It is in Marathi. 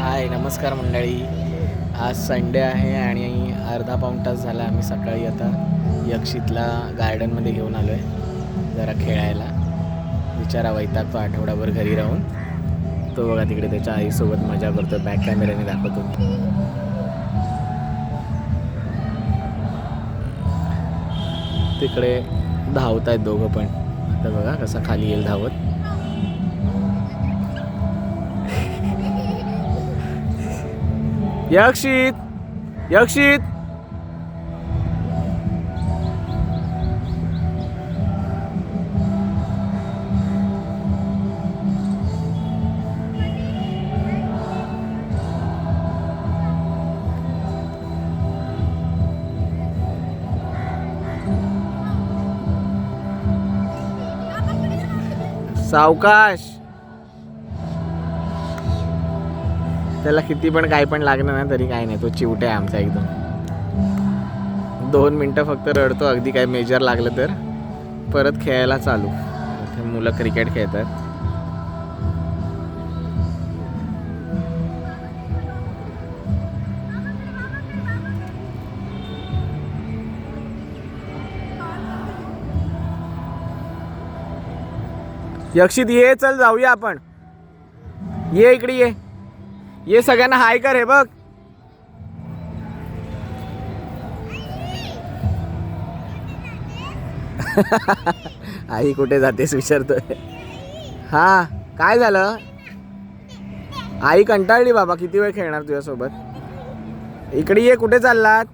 हाय नमस्कार मंडळी. आज संडे आहे आणि अर्धा पाऊण तास झाला आम्ही सकाळी आता यक्षितला गार्डनमध्ये घेऊन आलो आहे जरा खेळायला. बिचारा वैतागतो आठवडाभर घरी राहून. तो बघा तिकडे त्याच्या आईसोबत मजा करतो. बॅक कॅमेऱ्याने दाखवतो. तिकडे धावत आहेत दोघं पण. आता बघा कसा खाली येईल धावत. यक्षित यक्षित सावकाश. त्याला किती पण काय पण लागलं ना तरी काय नाही. तो चिवटा आहे आमचा एकदम. 2 मिनटं फक्त रडतो. अगदी काय मेजर लागलं तर परत खेळायला चालू. मुलं क्रिकेट खेळतात. यक्षित ये, चल जाऊया आपण. ये इकडे ये सगळ्यांना हाय कर. हे बघ आई कुठे जातेस विचारतोय. हा काय झालं? आई कंटाळली बाबा. किती वेळ खेळणार तुझ्यासोबत. इकडे ये. कुठे चाललात?